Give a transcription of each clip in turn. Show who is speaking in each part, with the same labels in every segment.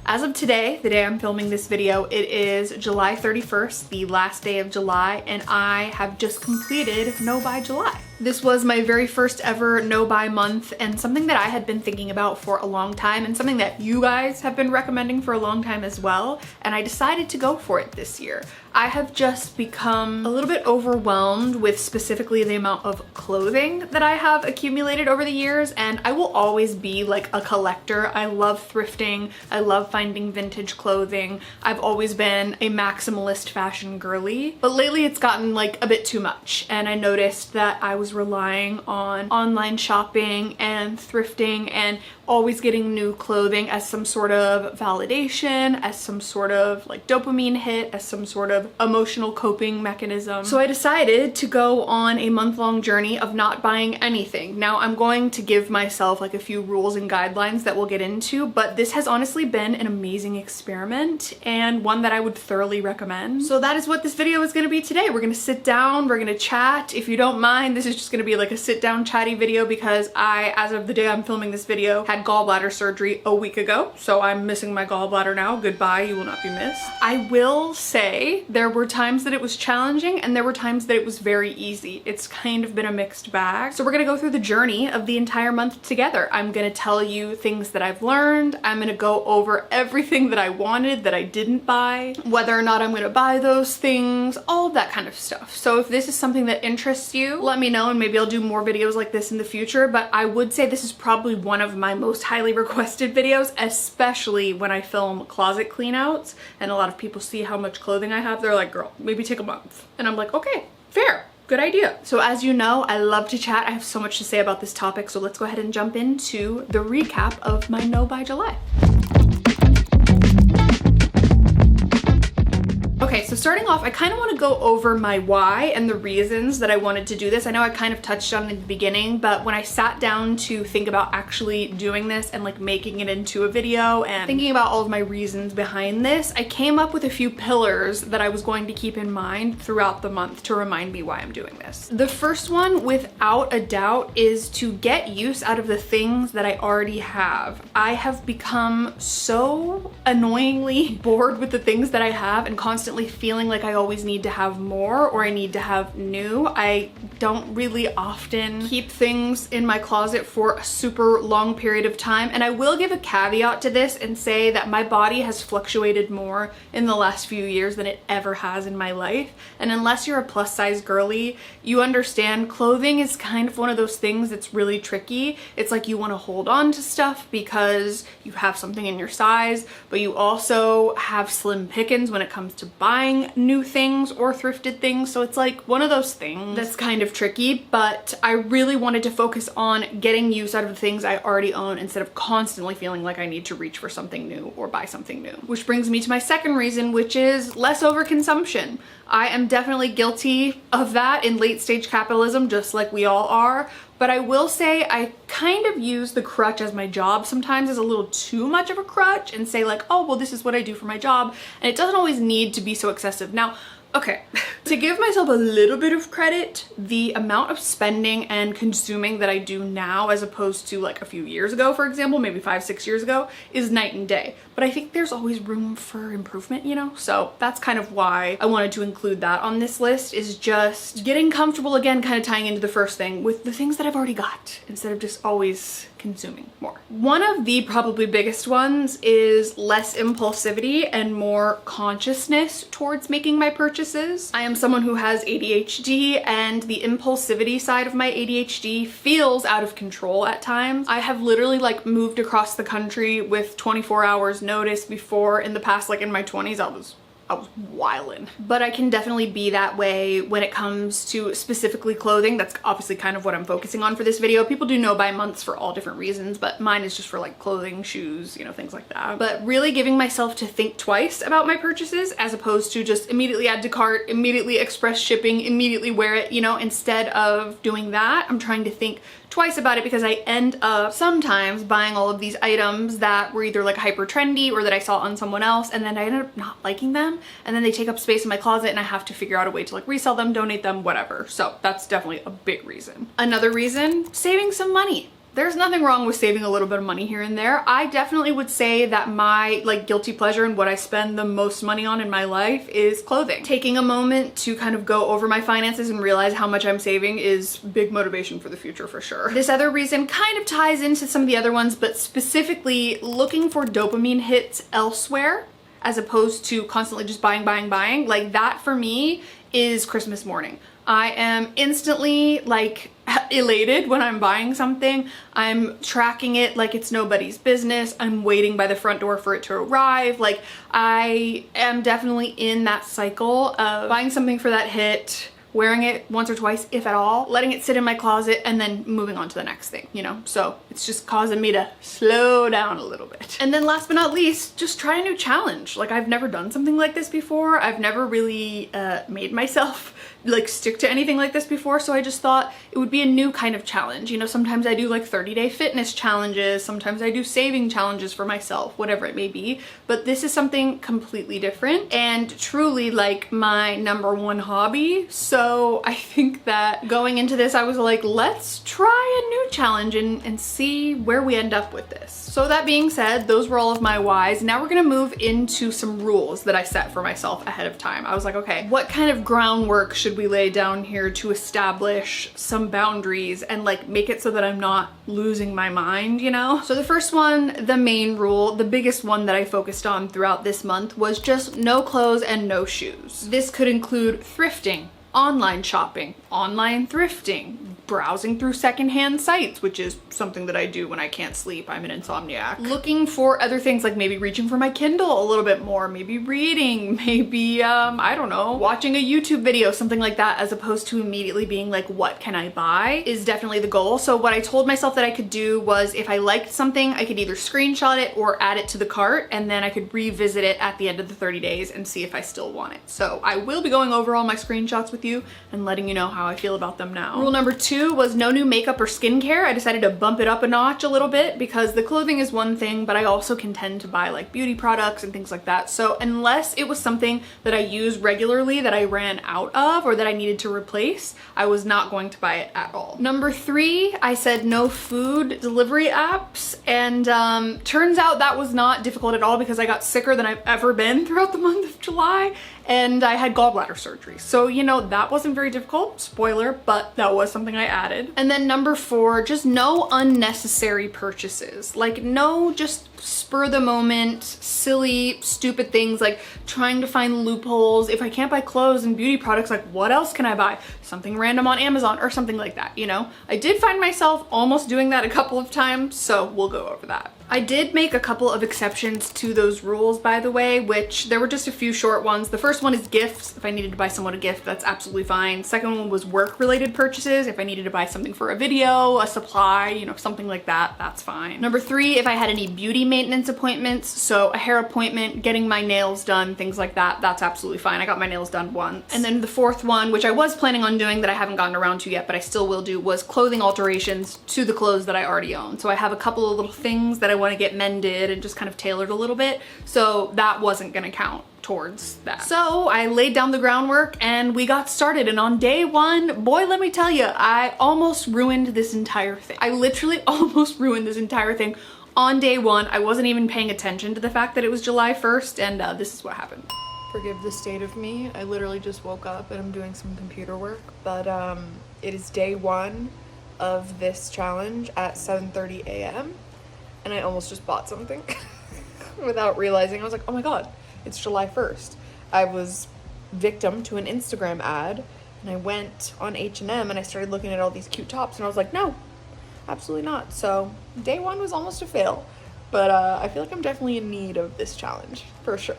Speaker 1: As of today, the day I'm filming this video, it is July 31st, the last day of July, and I have just completed No Buy July. This was my very first ever no buy month and something that I had been thinking about for a long time and something that you guys have been recommending for a long time as well, and I decided to go for it this year. I have just become a little bit overwhelmed with specifically the amount of clothing that I have accumulated over the years, and I will always be like a collector. I love thrifting. I love finding vintage clothing. I've always been a maximalist fashion girly, but lately it's gotten like a bit too much, and I noticed that I was relying on online shopping and thrifting and always getting new clothing as some sort of validation, as some sort of like dopamine hit, as some sort of emotional coping mechanism. So I decided to go on a month-long journey of not buying anything. Now I'm going to give myself like a few rules and guidelines that we'll get into, but this has honestly been an amazing experiment and one that I would thoroughly recommend. So that is what this video is going to be today. We're going to sit down, we're going to chat. If you don't mind, this is just going to be like a sit down chatty video because I, as of the day I'm filming this video, had gallbladder surgery a week ago. So I'm missing my gallbladder now. Goodbye, you will not be missed. I will say there were times that it was challenging and there were times that it was very easy. It's kind of been a mixed bag. So we're gonna go through the journey of the entire month together. I'm gonna tell you things that I've learned. I'm gonna go over everything that I wanted that I didn't buy, whether or not I'm gonna buy those things, all of that kind of stuff. So if this is something that interests you, let me know and maybe I'll do more videos like this in the future, but I would say this is probably one of my most highly requested videos, especially when I film closet cleanouts and a lot of people see how much clothing I have. They're like, girl, maybe take a month. And I'm like, okay, fair. Good idea. So as you know, I love to chat. I have so much to say about this topic. So let's go ahead and jump into the recap of my No Buy July. Okay, so starting off, I kind of want to go over my why and the reasons that I wanted to do this. I know I kind of touched on it in the beginning, but when I sat down to think about actually doing this and like making it into a video and thinking about all of my reasons behind this, I came up with a few pillars that I was going to keep in mind throughout the month to remind me why I'm doing this. The first one, without a doubt, is to get use out of the things that I already have. I have become so annoyingly bored with the things that I have and constantly feeling like I always need to have more or I need to have new. I don't really often keep things in my closet for a super long period of time, and I will give a caveat to this and say that my body has fluctuated more in the last few years than it ever has in my life, and unless you're a plus size girly, you understand clothing is kind of one of those things that's really tricky. It's like you want to hold on to stuff because you have something in your size, but you also have slim pickings when it comes to buying new things or thrifted things. So it's like one of those things that's kind of tricky, but I really wanted to focus on getting use out of the things I already own instead of constantly feeling like I need to reach for something new or buy something new. Which brings me to my second reason, which is less overconsumption. I am definitely guilty of that in late stage capitalism, just like we all are. But I will say I kind of use the crutch as my job sometimes as a little too much of a crutch and say like, oh, well, this is what I do for my job. And it doesn't always need to be so excessive. Now, okay, to give myself a little bit of credit, the amount of spending and consuming that I do now as opposed to like a few years ago, for example, maybe 5-6 years ago, is night and day. But I think there's always room for improvement, you know? So that's kind of why I wanted to include that on this list, is just getting comfortable, again, kind of tying into the first thing, with the things that I've already got instead of just always consuming more. One of the probably biggest ones is less impulsivity and more consciousness towards making my purchases. I am someone who has ADHD, and the impulsivity side of my ADHD feels out of control at times. I have literally like moved across the country with 24 hours notice before. In the past, like in my 20s, I was wildin'. But I can definitely be that way when it comes to specifically clothing. That's obviously kind of what I'm focusing on for this video. People do no buy months for all different reasons, but mine is just for like clothing, shoes, you know, things like that. But really giving myself to think twice about my purchases as opposed to just immediately add to cart, immediately express shipping, immediately wear it, you know. Instead of doing that, I'm trying to think twice about it because I end up sometimes buying all of these items that were either like hyper trendy or that I saw on someone else, and then I ended up not liking them, and then they take up space in my closet and I have to figure out a way to like resell them, donate them, whatever. So that's definitely a big reason. Another reason, saving some money. There's nothing wrong with saving a little bit of money here and there. I definitely would say that my like guilty pleasure and what I spend the most money on in my life is clothing. Taking a moment to kind of go over my finances and realize how much I'm saving is big motivation for the future for sure. This other reason kind of ties into some of the other ones, but specifically looking for dopamine hits elsewhere as opposed to constantly just buying. Like that for me is Christmas morning. I am instantly like elated when I'm buying something. I'm tracking it like it's nobody's business. I'm waiting by the front door for it to arrive. Like I am definitely in that cycle of buying something for that hit, wearing it once or twice, if at all, letting it sit in my closet, and then moving on to the next thing, you know? So it's just causing me to slow down a little bit. And then last but not least, just try a new challenge. Like I've never done something like this before. I've never really made myself like stick to anything like this before, so I just thought it would be a new kind of challenge. You know, sometimes I do like 30-day fitness challenges, sometimes I do saving challenges for myself, whatever it may be, but this is something completely different and truly like my #1 hobby. So I think that going into this I was like, let's try a new challenge and see where we end up with this. So that being said, those were all of my whys. Now we're gonna move into some rules that I set for myself ahead of time. I was like, okay, what kind of groundwork should we lay down here to establish some boundaries and like make it so that I'm not losing my mind, you know? So the first one, the main rule, the biggest one that I focused on throughout this month was just no clothes and no shoes. This could include thrifting, online shopping, online thrifting, browsing through secondhand sites, which is something that I do when I can't sleep. I'm an insomniac. Looking for other things, like maybe reaching for my Kindle a little bit more, maybe reading, maybe, I don't know, watching a YouTube video, something like that, as opposed to immediately being like, what can I buy, is definitely the goal. So what I told myself that I could do was if I liked something, I could either screenshot it or add it to the cart, and then I could revisit it at the end of the 30 days and see if I still want it. So I will be going over all my screenshots with you and letting you know how I feel about them now. Rule number 2 was no new makeup or skincare. I decided to bump it up a notch a little bit because the clothing is one thing, but I also can tend to buy like beauty products and things like that. So unless it was something that I use regularly that I ran out of or that I needed to replace, I was not going to buy it at all. Number 3, I said no food delivery apps, and turns out that was not difficult at all because I got sicker than I've ever been throughout the month of July, and I had gallbladder surgery. So, you know, that wasn't very difficult, spoiler, but that was something I added. And then number 4, just no unnecessary purchases. Like no just spur of the moment, silly, stupid things like trying to find loopholes. If I can't buy clothes and beauty products, like what else can I buy? Something random on Amazon or something like that, you know? I did find myself almost doing that a couple of times, so we'll go over that. I did make a couple of exceptions to those rules, by the way, which there were just a few short ones. The first one is gifts. If I needed to buy someone a gift, that's absolutely fine. Second one was work-related purchases. If I needed to buy something for a video, a supply, you know, something like that, that's fine. Number 3, if I had any beauty maintenance appointments, so a hair appointment, getting my nails done, things like that, that's absolutely fine. I got my nails done once. And then the 4th one, which I was planning on doing that I haven't gotten around to yet, but I still will do, was clothing alterations to the clothes that I already own. So I have a couple of little things that I want to get mended and just kind of tailored a little bit, so that wasn't gonna count towards that. So I laid down the groundwork and we got started, and on day 1, boy, let me tell you, I almost ruined this entire thing. I literally almost ruined this entire thing. On day 1, I wasn't even paying attention to the fact that it was July 1st, and this is what happened. Forgive the state of me. I literally just woke up and I'm doing some computer work, but it is day 1 of this challenge at 7:30 a.m. and I almost just bought something without realizing. I was like, oh my god, it's July 1st. I was victim to an Instagram ad, and I went on H&M and I started looking at all these cute tops, and I was like, no, absolutely not. So day 1 was almost a fail, but I feel like I'm definitely in need of this challenge for sure.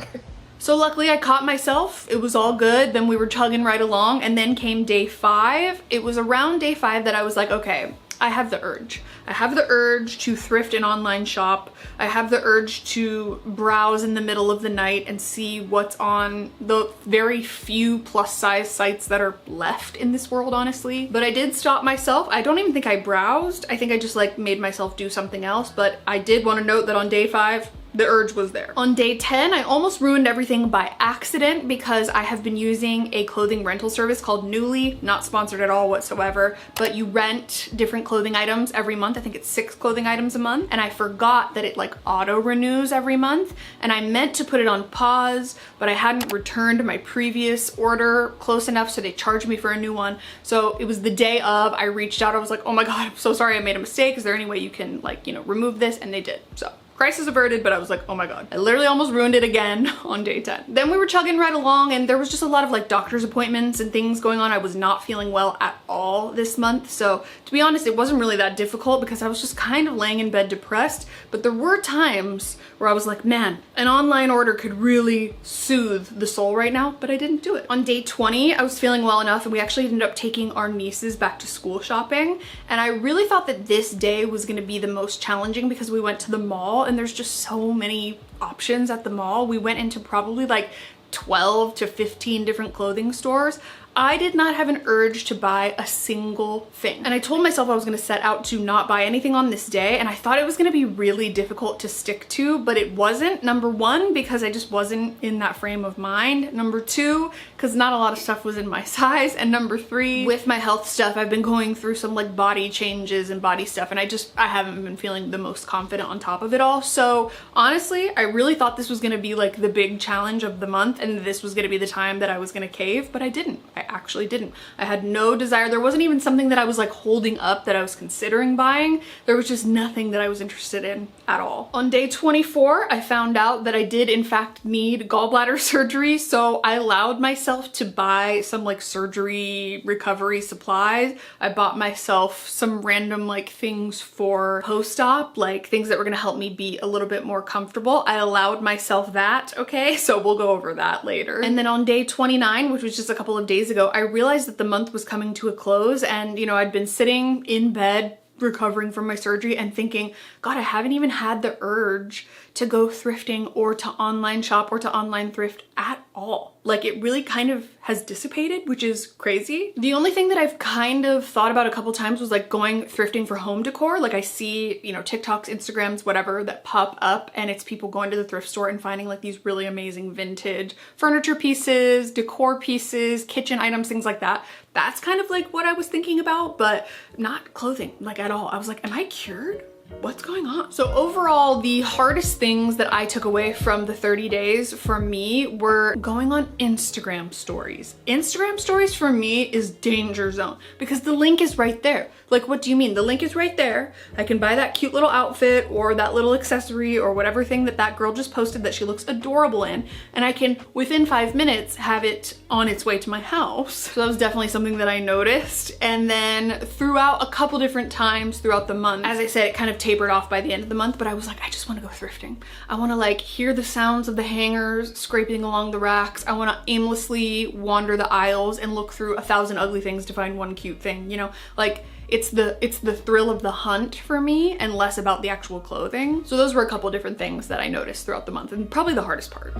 Speaker 1: So luckily I caught myself, it was all good, then we were chugging right along, and then came day 5. It was around day 5 that I was like, okay, I have the urge. I have the urge to thrift and online shop. I have the urge to browse in the middle of the night and see what's on the very few plus size sites that are left in this world, honestly. But I did stop myself. I don't even think I browsed. I think I just like made myself do something else. But I did want to note that on day 5, the urge was there. On day 10, I almost ruined everything by accident because I have been using a clothing rental service called Newly, not sponsored at all whatsoever, but you rent different clothing items every month. I think it's 6 clothing items a month. And I forgot that it like auto renews every month. And I meant to put it on pause, but I hadn't returned my previous order close enough, so they charged me for a new one. So it was the day of, I reached out, I was like, oh my God, I'm so sorry I made a mistake. Is there any way you can like, you know, remove this? And they did. So crisis averted, but I was like, oh my God, I literally almost ruined it again on day 10. Then we were chugging right along and there was just a lot of like doctor's appointments and things going on. I was not feeling well at all this month. So to be honest, it wasn't really that difficult because I was just kind of laying in bed depressed, but there were times where I was like, man, an online order could really soothe the soul right now, but I didn't do it. On day 20, I was feeling well enough and we actually ended up taking our nieces back to school shopping. And I really thought that this day was gonna be the most challenging because we went to the mall and there's just so many options at the mall. We went into probably like 12 to 15 different clothing stores. I did not have an urge to buy a single thing. And I told myself I was gonna set out to not buy anything on this day, and I thought it was gonna be really difficult to stick to, but it wasn't. Number one, because I just wasn't in that frame of mind. Number two, because not a lot of stuff was in my size. And number three, with my health stuff, I've been going through some like body changes and body stuff, and I haven't been feeling the most confident on top of it all. So honestly, I really thought this was gonna be like the big challenge of the month, and this was gonna be the time that I was gonna cave, but I didn't. I actually didn't. I had no desire. There wasn't even something that I was like holding up that I was considering buying. There was just nothing that I was interested in at all. On day 24, I found out that I did in fact need gallbladder surgery, so I allowed myself to buy some like surgery recovery supplies. I bought myself some random like things for post-op, like things that were gonna help me be a little bit more comfortable. I allowed myself that, okay? So we'll go over that later. And then on day 29, which was just a couple of days ago, I realized that the month was coming to a close, and you know, I'd been sitting in bed recovering from my surgery and thinking, God, I haven't even had the urge to go thrifting or to online shop or to online thrift at all. Like it really kind of has dissipated, which is crazy. The only thing that I've kind of thought about a couple times was like going thrifting for home decor. Like I see, you know, TikToks, Instagrams, whatever that pop up, and it's people going to the thrift store and finding like these really amazing vintage furniture pieces, decor pieces, kitchen items, things like that. That's kind of like what I was thinking about, but not clothing like at all. I was like, am I cured? What's going on? So overall, the hardest things that I took away from the 30 days for me were going on Instagram stories. Instagram stories for me is danger zone because the link is right there. Like, what do you mean? The link is right there. I can buy that cute little outfit or that little accessory or whatever thing that that girl just posted that she looks adorable in, and I can, within 5 minutes, have it on its way to my house. So that was definitely something that I noticed. And then throughout a couple different times throughout the month, as I said, it kind of tapered off by the end of the month, but I was like, I just want to go thrifting. I want to like hear the sounds of the hangers scraping along the racks. I want to aimlessly wander the aisles and look through 1,000 ugly things to find one cute thing, you know? Like, it's the thrill of the hunt for me and less about the actual clothing. So those were a couple different things that I noticed throughout the month, and probably the hardest part.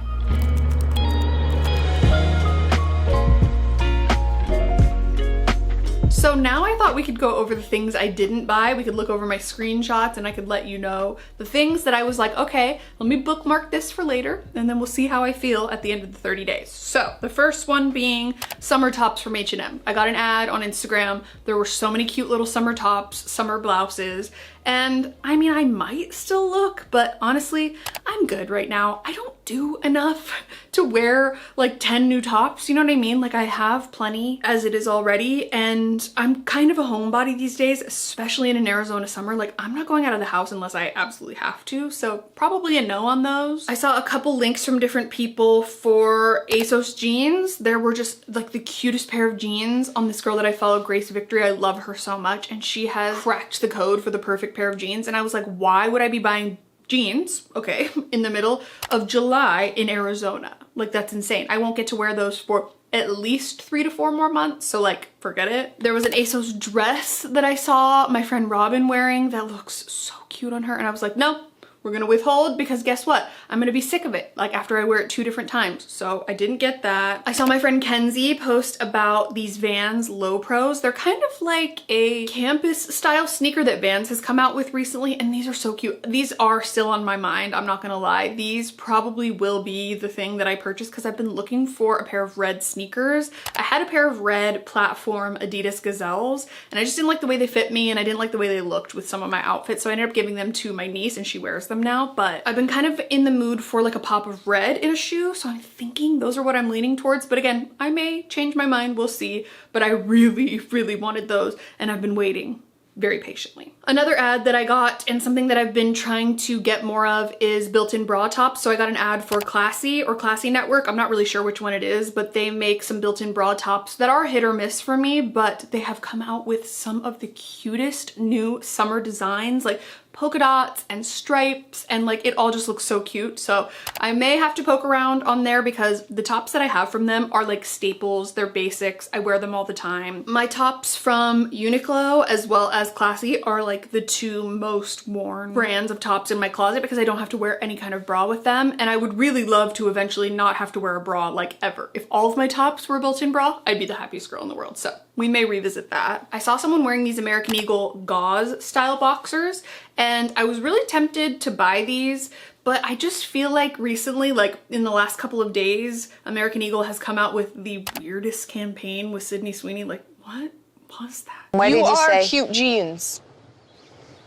Speaker 1: So now I thought we could go over the things I didn't buy. We could look over my screenshots and I could let you know the things that I was like, okay, let me bookmark this for later, and then we'll see how I feel at the end of the 30 days. So the first one being summer tops from H&M. I got an ad on Instagram. There were so many cute little summer tops, summer blouses, and I mean, I might still look, but honestly, I'm good right now. I don't do enough to wear like 10 new tops, you know what I mean? Like I have plenty as it is already, and I'm kind of a homebody these days, especially in an Arizona summer. Like I'm not going out of the house unless I absolutely have to, so probably a no on those. I saw a couple links from different people for ASOS jeans. There were just like the cutest pair of jeans on this girl that I follow, Grace Victory. I love her so much, and she has cracked the code for the perfect pair of jeans, and I was like, why would I be buying jeans, okay, in the middle of July in Arizona? Like that's insane. I won't get to wear those for at least 3 to 4 more months, so like forget it. There was an ASOS dress that I saw my friend Robin wearing that looks so cute on her, and I was like, no, we're gonna withhold because guess what? I'm gonna be sick of it, like after I wear it 2 different times. So I didn't get that. I saw my friend Kenzie post about these Vans Low Pros. They're kind of like a campus style sneaker that Vans has come out with recently, and these are so cute. These are still on my mind, I'm not gonna lie. These probably will be the thing that I purchase because I've been looking for a pair of red sneakers. I had a pair of red platform Adidas Gazelles, and I just didn't like the way they fit me, and I didn't like the way they looked with some of my outfits, so I ended up giving them to my niece and she wears them now. But I've been kind of in the mood for like a pop of red in a shoe, so I'm thinking those are what I'm leaning towards. But again, I may change my mind, we'll see. But I really, really wanted those, and I've been waiting very patiently. Another ad that I got, and something that I've been trying to get more of, is built-in bra tops. So I got an ad for Classy or Classy Network. I'm not really sure which one it is, but they make some built-in bra tops that are hit or miss for me, but they have come out with some of the cutest new summer designs, like polka dots and stripes, and like it all just looks so cute. So I may have to poke around on there because the tops that I have from them are like staples, they're basics, I wear them all the time. My tops from Uniqlo as well as Classy are like the 2 most worn brands of tops in my closet because I don't have to wear any kind of bra with them, and I would really love to eventually not have to wear a bra like ever. If all of my tops were built-in bra, I'd be the happiest girl in the world. So we may revisit that. I saw someone wearing these American Eagle gauze style boxers, and I was really tempted to buy these, but I just feel like recently, like in the last couple of days, American Eagle has come out with the weirdest campaign with Sydney Sweeney. Like, what was that?
Speaker 2: Why did you say
Speaker 3: cute jeans?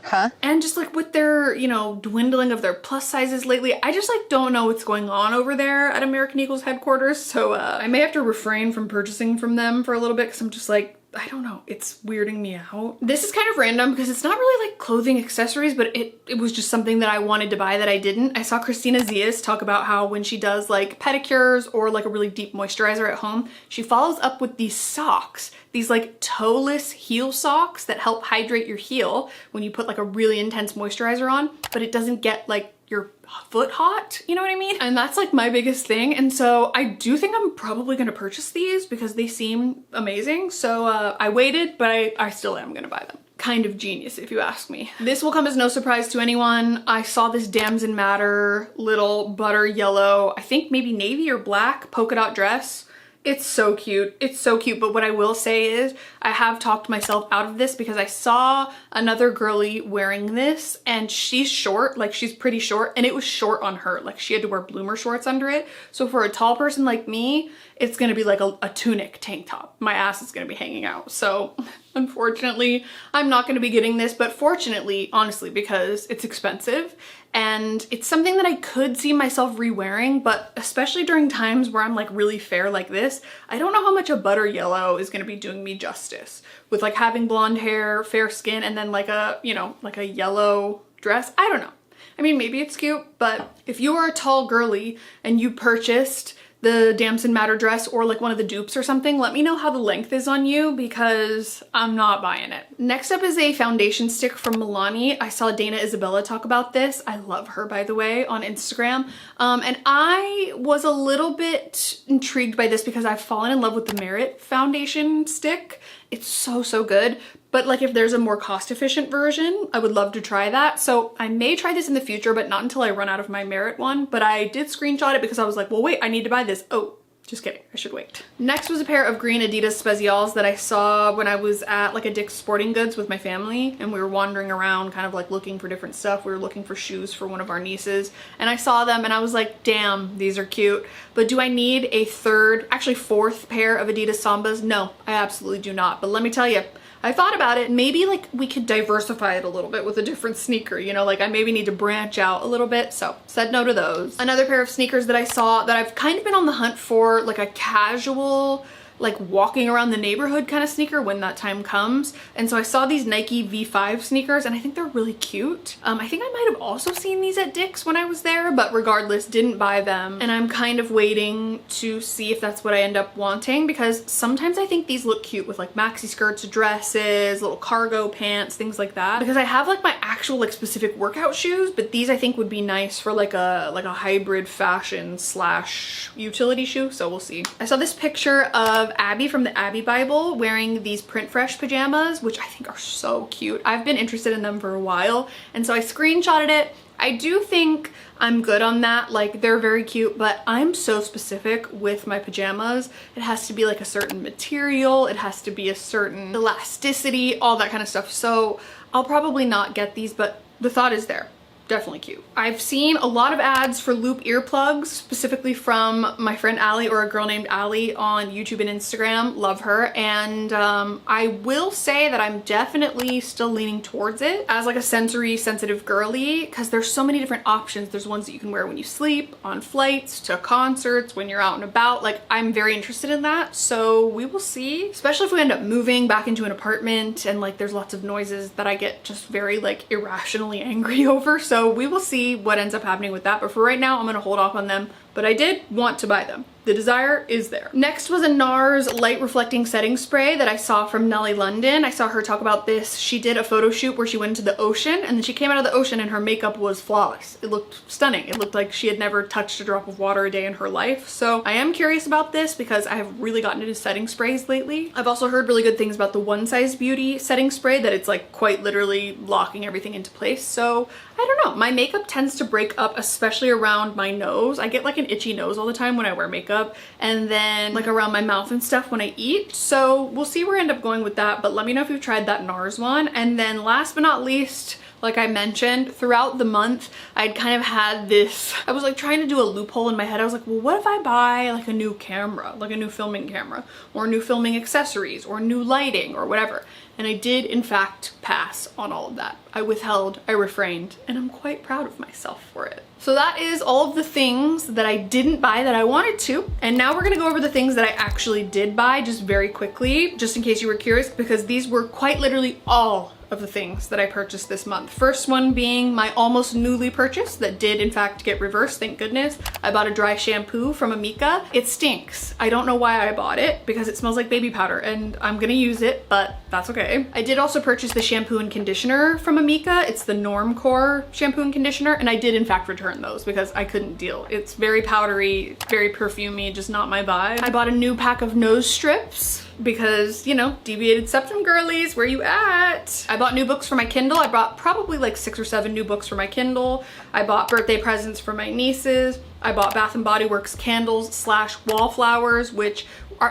Speaker 2: Huh?
Speaker 1: And just like with their, you know, dwindling of their plus sizes lately, I just like don't know what's going on over there at American Eagle's headquarters. So I may have to refrain from purchasing from them for a little bit because I'm just like, I don't know, it's weirding me out. This is kind of random because it's not really like clothing accessories, but it was just something that I wanted to buy that I didn't. I saw Christina Zias talk about how when she does like pedicures or like a really deep moisturizer at home, she follows up with these socks, these like toeless heel socks that help hydrate your heel when you put like a really intense moisturizer on, but it doesn't get like your foot hot, you know what I mean? And that's like my biggest thing. And so I do think I'm probably gonna purchase these because they seem amazing. So I waited, but I still am gonna buy them. Kind of genius if you ask me. This will come as no surprise to anyone. I saw this Damson Matter little butter yellow, I think maybe navy or black polka dot dress. It's so cute. It's so cute. But what I will say is I have talked myself out of this because I saw another girly wearing this, and she's short, like she's pretty short, and it was short on her. Like she had to wear bloomer shorts under it. So for a tall person like me, it's gonna be like a tunic tank top. My ass is gonna be hanging out. So unfortunately, I'm not gonna be getting this, but fortunately, honestly, because it's expensive and it's something that I could see myself re-wearing, but especially during times where I'm like really fair like this, I don't know how much a butter yellow is gonna be doing me justice. With like having blonde hair, fair skin, and then like a, you know, like a yellow dress. I don't know. I mean, maybe it's cute, but if you are a tall girly and you purchased the Damson Matter dress or like one of the dupes or something, let me know how the length is on you because I'm not buying it. Next up is a foundation stick from Milani. I saw Dana Isabella talk about this. I love her, by the way, on Instagram. And I was a little bit intrigued by this because I've fallen in love with the Merit foundation stick. It's so, so good. But like if there's a more cost-efficient version, I would love to try that. So I may try this in the future, but not until I run out of my Merit one. But I did screenshot it because I was like, well, wait, I need to buy this. Oh, just kidding, I should wait. Next was a pair of green Adidas Specials that I saw when I was at like a Dick's Sporting Goods with my family, and we were wandering around kind of like looking for different stuff. We were looking for shoes for one of our nieces, and I saw them and I was like, damn, these are cute. But do I need a third, actually fourth pair of Adidas Sambas? No, I absolutely do not. But let me tell you, I thought about it, maybe like we could diversify it a little bit with a different sneaker, you know, like I maybe need to branch out a little bit, so said no to those. Another pair of sneakers that I saw that I've kind of been on the hunt for, like a casual, like walking around the neighborhood kind of sneaker when that time comes. And so I saw these Nike V5 sneakers and I think they're really cute. I think I might have also seen these at Dick's when I was there, but regardless, didn't buy them. And I'm kind of waiting to see if that's what I end up wanting, because sometimes I think these look cute with like maxi skirts, dresses, little cargo pants, things like that. Because I have like my actual like specific workout shoes, but these I think would be nice for like a hybrid fashion slash utility shoe. So we'll see. I saw this picture of Abby from the Abby Bible wearing these Print Fresh pajamas, which I think are so cute. I've been interested in them for a while, and so I screenshotted it. I do think I'm good on that. Like, they're very cute, but I'm so specific with my pajamas. It has to be like a certain material, it has to be a certain elasticity, all that kind of stuff. So I'll probably not get these, but the thought is there. Definitely cute. I've seen a lot of ads for loop earplugs, specifically from my friend Allie, or a girl named Allie on YouTube and Instagram. Love her. And I will say that I'm definitely still leaning towards it as like a sensory sensitive girly, because there's so many different options. There's ones that you can wear when you sleep, on flights, to concerts, when you're out and about. Like, I'm very interested in that. So we will see, especially if we end up moving back into an apartment and like there's lots of noises that I get just very like irrationally angry over. So we will see what ends up happening with that, but for right now I'm gonna hold off on them, but I did want to buy them. The desire is there. Next was a NARS light reflecting setting spray that I saw from Nellie London. I saw her talk about this. She did a photo shoot where she went into the ocean, and then she came out of the ocean and her makeup was flawless. It looked stunning. It looked like she had never touched a drop of water a day in her life. So I am curious about this because I have really gotten into setting sprays lately. I've also heard really good things about the One Size Beauty setting spray, that it's like quite literally locking everything into place. So I don't know. My makeup tends to break up, especially around my nose. I get like an itchy nose all the time when I wear makeup, and then like around my mouth and stuff when I eat. So we'll see where I end up going with that, but let me know if you've tried that NARS one. And then last but not least, like I mentioned, throughout the month, I'd kind of had this, I was like trying to do a loophole in my head. I was like, well, what if I buy like a new camera, like a new filming camera, or new filming accessories, or new lighting, or whatever. And I did in fact pass on all of that. I withheld, I refrained, and I'm quite proud of myself for it. So that is all of the things that I didn't buy that I wanted to. And now we're gonna go over the things that I actually did buy just very quickly, just in case you were curious, because these were quite literally all of the things that I purchased this month. First one being my almost newly purchase that did in fact get reversed, thank goodness. I bought a dry shampoo from Amika. It stinks. I don't know why I bought it, because it smells like baby powder and I'm gonna use it, but that's okay. I did also purchase the shampoo and conditioner from Amika. It's the Normcore shampoo and conditioner, and I did in fact return those because I couldn't deal. It's very powdery, very perfumey, just not my vibe. I bought a new pack of nose strips because, you know, deviated septum girlies, where you at? I bought new books for my Kindle. I bought probably like 6 or 7 new books for my Kindle. I bought birthday presents for my nieces. I bought Bath & Body Works candles / wallflowers, which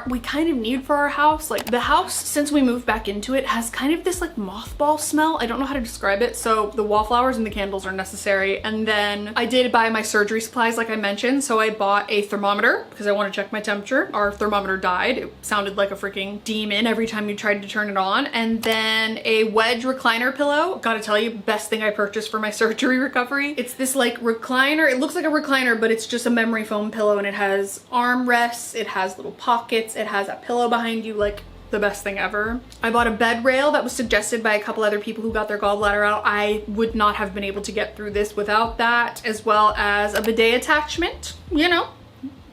Speaker 1: we kind of need for our house. Like, the house, since we moved back into it, has kind of this like mothball smell. I don't know how to describe it. So the wallflowers and the candles are necessary. And then I did buy my surgery supplies, like I mentioned. So I bought a thermometer because I want to check my temperature. Our thermometer died. It sounded like a freaking demon every time you tried to turn it on. And then a wedge recliner pillow. Gotta tell you, best thing I purchased for my surgery recovery. It's this like recliner. It looks like a recliner, but it's just a memory foam pillow, and it has armrests. It has little pockets. It has a pillow behind you, like the best thing ever. I bought a bed rail that was suggested by a couple other people who got their gallbladder out. I would not have been able to get through this without that, as well as a bidet attachment, you know.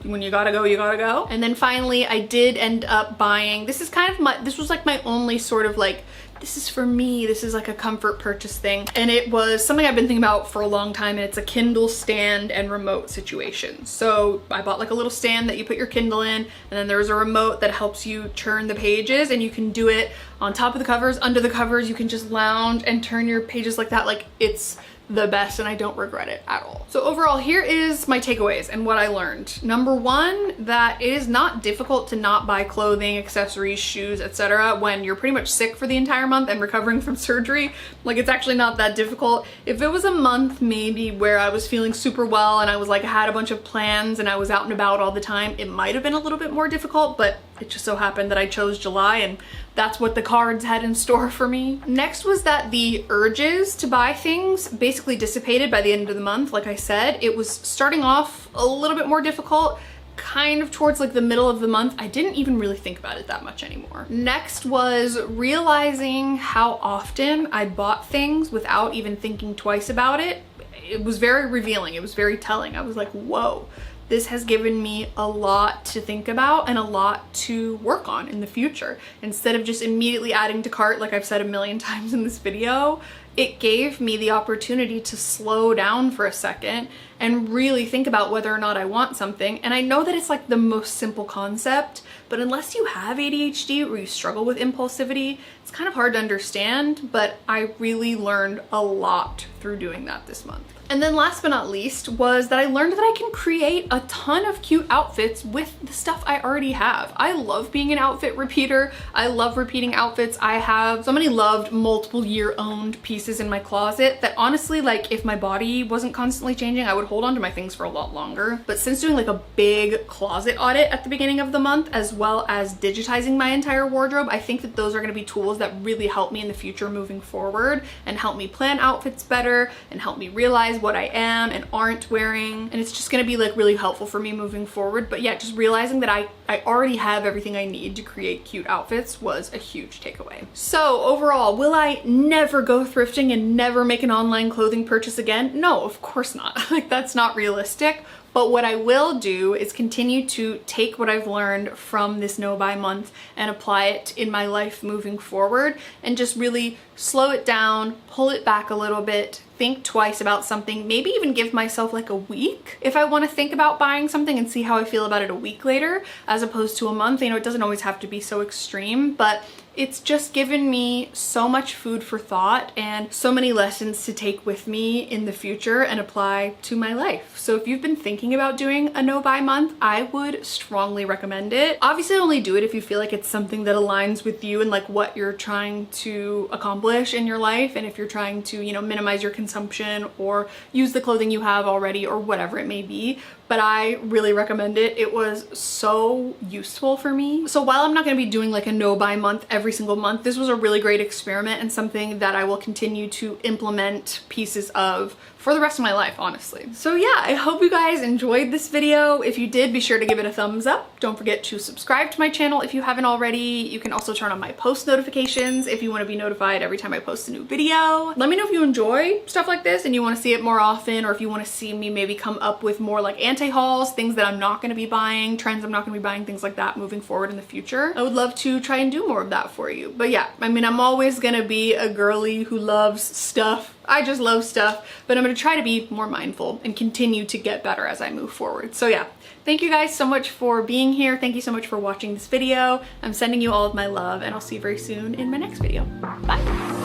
Speaker 1: When you gotta go, you gotta go. And then finally, I did end up buying, this is kind of this was like my only sort of like, this is for me, this is like a comfort purchase thing. And it was something I've been thinking about for a long time, and it's a Kindle stand and remote situation. So I bought like a little stand that you put your Kindle in, and then there's a remote that helps you turn the pages, and you can do it on top of the covers, under the covers. You can just lounge and turn your pages like that. Like, it's the best, and I don't regret it at all. So overall, here is my takeaways and what I learned. Number one, that it is not difficult to not buy clothing, accessories, shoes, etc. when you're pretty much sick for the entire month and recovering from surgery. Like, it's actually not that difficult. If it was a month maybe where I was feeling super well and I was like, had a bunch of plans and I was out and about all the time, it might have been a little bit more difficult, but it just so happened that I chose July, and that's what the cards had in store for me. Next was that the urges to buy things basically dissipated by the end of the month. Like I said, it was starting off a little bit more difficult, kind of towards like the middle of the month. I didn't even really think about it that much anymore. Next was realizing how often I bought things without even thinking twice about it. It was very revealing. It was very telling. I was like, whoa. This has given me a lot to think about and a lot to work on in the future. Instead of just immediately adding to cart, like I've said a million times in this video, it gave me the opportunity to slow down for a second and really think about whether or not I want something. And I know that it's like the most simple concept, but unless you have ADHD or you struggle with impulsivity, it's kind of hard to understand, but I really learned a lot through doing that this month. And then last but not least was that I learned that I can create a ton of cute outfits with the stuff I already have. I love being an outfit repeater. I love repeating outfits. I have so many loved multiple year owned pieces in my closet that honestly, like if my body wasn't constantly changing, I would hold on to my things for a lot longer. But since doing like a big closet audit at the beginning of the month, as well as digitizing my entire wardrobe, I think that those are gonna be tools that really help me in the future moving forward and help me plan outfits better and help me realize what I am and aren't wearing, and it's just gonna be like really helpful for me moving forward. But yeah, just realizing that I already have everything I need to create cute outfits was a huge takeaway. So overall, will I never go thrifting and never make an online clothing purchase again? No, of course not. Like that's not realistic. But what I will do is continue to take what I've learned from this no buy month and apply it in my life moving forward, and just really slow it down, pull it back a little bit, think twice about something, maybe even give myself like a week if I want to think about buying something and see how I feel about it a week later as opposed to a month. You know, it doesn't always have to be so extreme, but it's just given me so much food for thought and so many lessons to take with me in the future and apply to my life. So if you've been thinking about doing a no buy month, I would strongly recommend it. Obviously only do it if you feel like it's something that aligns with you and like what you're trying to accomplish in your life, and if you're trying to, you know, minimize your consumption or use the clothing you have already or whatever it may be. But I really recommend it. It was so useful for me. So while I'm not gonna be doing like a no buy month every single month, this was a really great experiment and something that I will continue to implement pieces of for the rest of my life, honestly. So yeah, I hope you guys enjoyed this video. If you did, be sure to give it a thumbs up. Don't forget to subscribe to my channel if you haven't already. You can also turn on my post notifications if you want to be notified every time I post a new video. Let me know if you enjoy stuff like this and you want to see it more often, or if you want to see me maybe come up with more like anti-hauls, things that I'm not going to be buying, trends I'm not going to be buying, things like that moving forward in the future. I would love to try and do more of that for you. But yeah, I mean, I'm always going to be a girly who loves stuff. I just love stuff, but I'm gonna try to be more mindful and continue to get better as I move forward. So yeah, thank you guys so much for being here. Thank you so much for watching this video. I'm sending you all of my love, and I'll see you very soon in my next video. Bye.